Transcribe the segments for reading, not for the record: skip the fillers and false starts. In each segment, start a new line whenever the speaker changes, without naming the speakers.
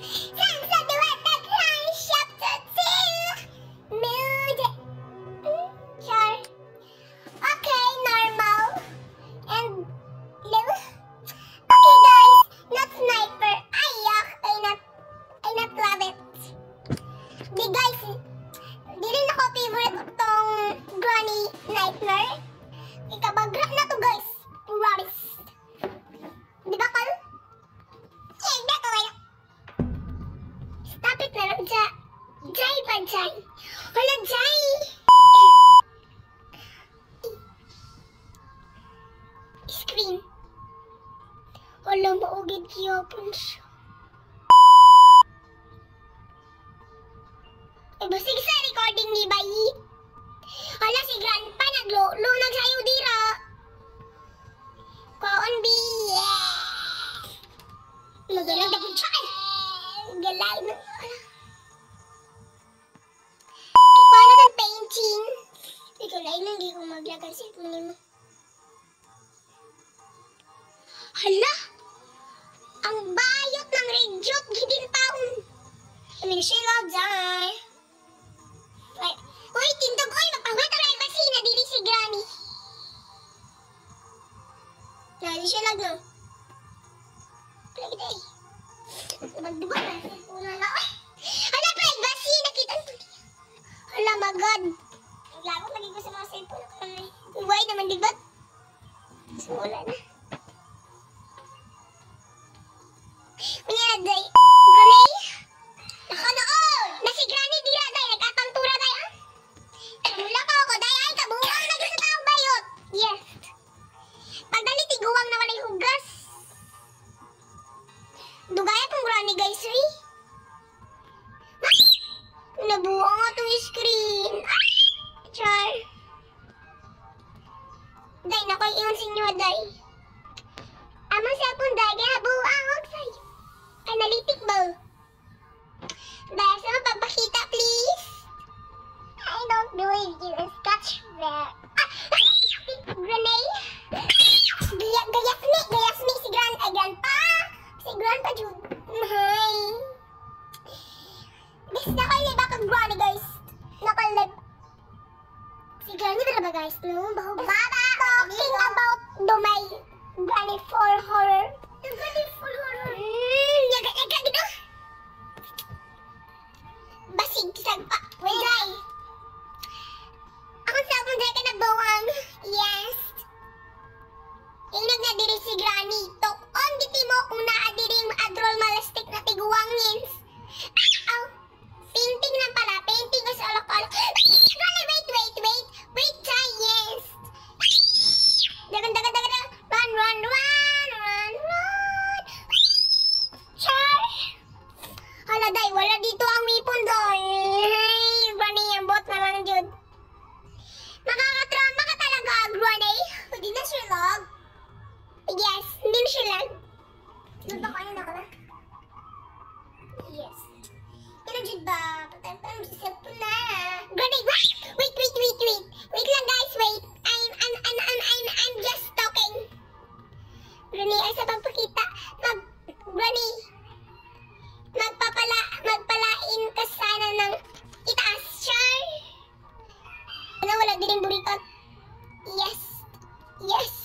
Sa duwatag lang shop to mood. Char. Okay, normal. And low. Okay guys, not sniper. Ayak, I not love it. Di guys, di rin ako favorite tong Granny Nightmare. Ikabagra na to guys. Promise. Di ba Carl? Eh, di ko kayo. Stop it na lang, Jai. Jai ba, Jai? Wala, Jai. Screen. Wala, maugid kiyapon siya. Eh, basig sa recording ni Bayi. Wala, si Grandpa naglunag sa'yo dira. Kaon, B. Magalang dapat siya. Galay na. Paano ng painting? Ikaw lang hindi ko maglagan sa ipunin mo. Hala! Ang bayot ng redyot gidin taon. I mean, she loves I. Uy, tindog, uy, mapangwat ang privacy na dili si Granny. Nali siya lang, no? Play day. Magdiba na. Una na, uy. Hala, privacy, nakita ko niya. Hala, magod. Naglago, magiging ko sa mga cellphone ko naman. Uy, naman, diba? Simula na. Unya, day. Granny? Nakanoon! Na si Granny dira, day. Nagkatantura, day, ah. Mula ka ako, day. Ay, kabuang na sa taong bayot. Yes. Pagdali, tiguwang na walay hugas. Dugaya pong Granny, guys, eh. Nabuang nga itong screen. Char. Day, nakoy ingon sa inyo, day. Amang cellphone, day. Kaya buang, huwag sa'yo. Analytic ba? Dahil sa mapapakita, please. I don't believe you. Scotch there. Granny? Gayas me si Grandpa. Si Grandpa Jude. Hi. Guys, nakalib ako Granny, guys. Nakalib. Si Granny ba guys? No, baba. Talking about Dumay Granny for horror. Granny for horror. Yaga gitu. Basig sagpa. Wait, guys. Ako sabon dahil ka nagbawang. Yes. Inag na diri si Granny. Tok on giti mo kung naadiring adrol malastik na tiguwangins. Aw. Painting lang pala. Painting ko sa alak-alak. Granny, wait. Wait, Jai, yes. Dagan. Run. Char. Hala, day. Wala dito ang mipon doon. Hey, Granny, ang bot naman, Jude. Makakatrama ka talaga, Granny. Hindi na siya lag. Yes, hindi na siya lag. Doon ba kayo na ka na? Yes. Pero Jude ba? Patay pa ang sisip ko na. Granny, wait. Wait lang, guys, wait. I'm just talking. Granny, ay sa pagpakita. Granny, magpalain ka sana ng itaas, char. Ano, wala din buritot. Yes,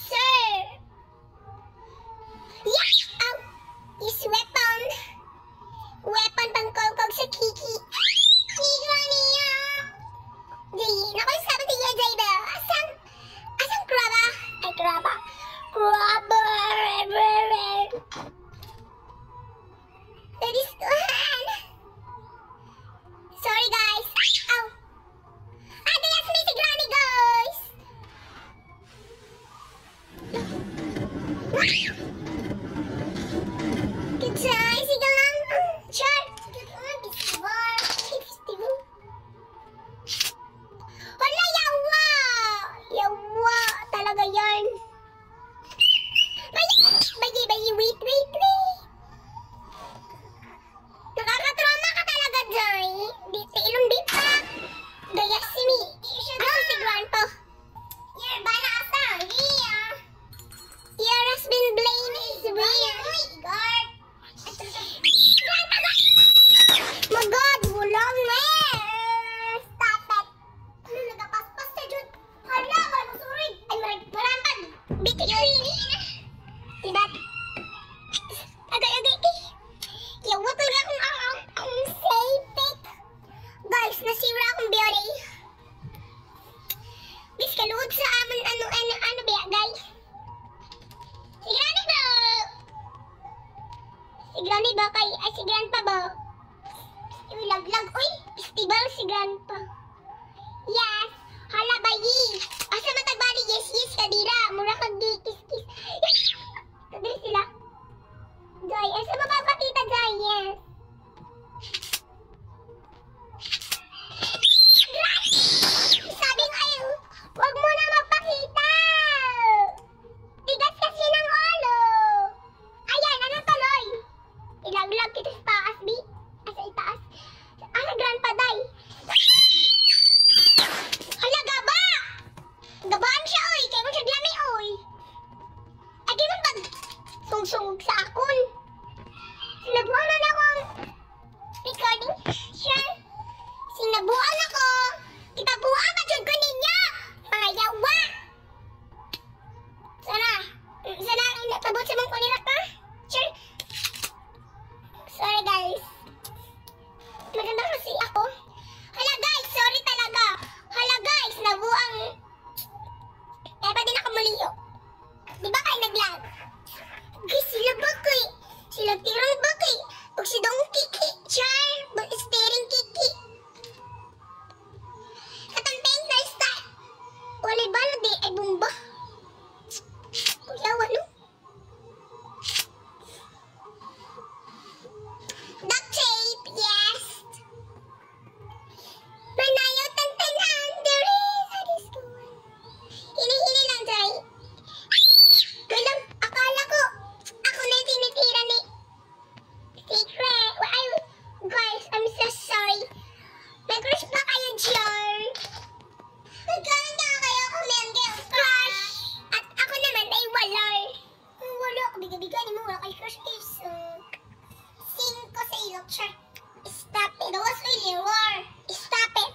sir. Yeah! Oh, is weapon pangkolkog sa Kiki. Granny, Jay, nakoy sabi niya, Jay, ba? Asang kraba? Ay, kraba. Ladies, sorry, guys. Oh. Yes, me si Granny, guys. Good time. Sige lang. Char. Festival. Wala, yawa. Talaga yarn. Bayi, wait. ba kay, ay si Grandpa ba? Laglag, uy, festival si Grandpa. Yes, hala ba yi? Asa matagbali, yes, yes, kadira. Mura kag di, kiss, kiss. Kadiri sila. Joy, asa mapapakita, Joy, yes. Sabi nga yun, huwag mo na magpakita. Tigas kasi ng ulo. Ayan, ano tuloy? Ilaglag kita sa taas, B. Asa itaas? Asa Grandpa, day? Hala, gaba! Gabaan siya, oy. Kaya mo siya glami, oy. Ay, di mo pag sungsung sa akon. Sinabuhan na akong recording. Sure. Sinabuhan ako. Itabuhan ka dyan ko ninyo. Mga yawa. Sana natabot sa mong kunirap ka? Sure. Sorry guys. Maganda kasi ako. Hala guys, sorry talaga. Hala guys, nabuang. Kaya pa din ako maliyo. Di ba kayo naglag? Guys, sila bakay. Sila tirang bakay. Pag si Dong Kiki. Char. Steering Kiki. Katampeng na style. Walay bala di ay bumba. Kuya, walo. Duct tape, yes. Manayo tantanan. There is a disco. Hini-hini lang, Jai. Kailang, akala ko, ako na yung tinitira ni Secret. Ay, guys, I'm so sorry. May crush ba kayo, Jar? Magkanda kayo kung may crush. At ako naman ay wala. Wala, biga-biga ni mo, wala kay crush is. 5 sa ilo, Char. Stop it. That was really war. Stop it.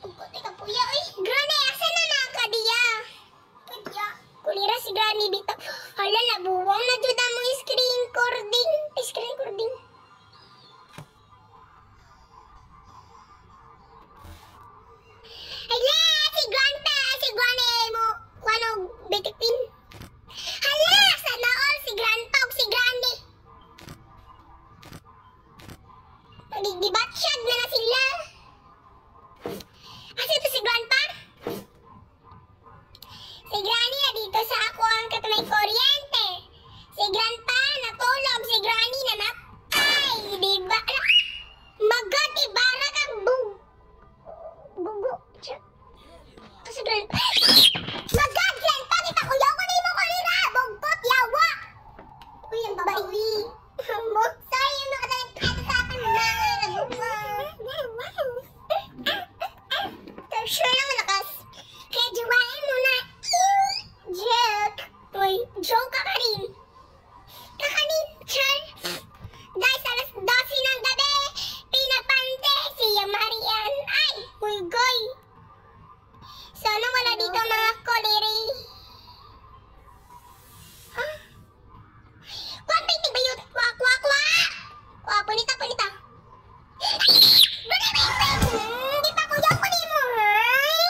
Pagkote ka po ya. Uy, Granny, asa na nakadiya? Kadiya. Kulira si Granny dito. Hala, nabuwang na dyan mo screen recording. Screen recording. Hala, si Grandpa. Si Granny mo. Wano, betikpin. Hala, sana all si Grandpa o si Granny. Nagdibatsyag na na sila. Asa ito si Grandpa? Si Granny na dito sa ako ang katamay kuryente. Si Grandpa natulog. Si Granny na napay. Diba? Magod, ibara ka bugo. Kasi Grandpa. Magod, Grandpa. Kita ko yaw ko na mo kanina. Bugtot, yawa. Uy, ang babae. Sorry, yung nakatalag sa akin na. Sure lang malakas. Kaya jawain mo na. Joke. Uy, joke ka rin. Kakanin, Char. Guys, alas 12 ng gabi. Pinapante siya Marian. Ay, uy, goy. Sana wala dito mga koliri. Huh? Kwapiti ba yun? Kwa. Kwa, punita. Hindi pa ko yung kunin mo, hay?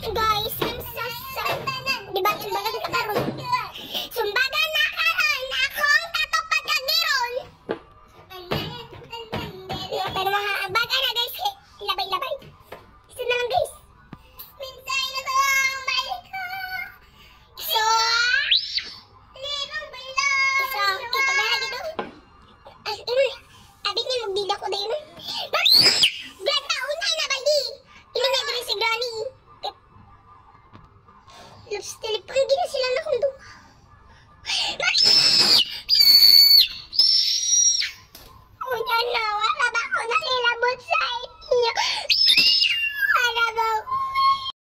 Guys, diba, sumbaga na karon? Sumbaga na karon, akong tatupad kagiron. Pero mahaabag na guys, labay. Isa na lang guys. Minsay na ba ang balik ko? So, ipagdala dito. Abit niya magbida ko dahil. Gata, unay na ba di? Pinagay si Granny. Loves telepon, gina sila na kundo.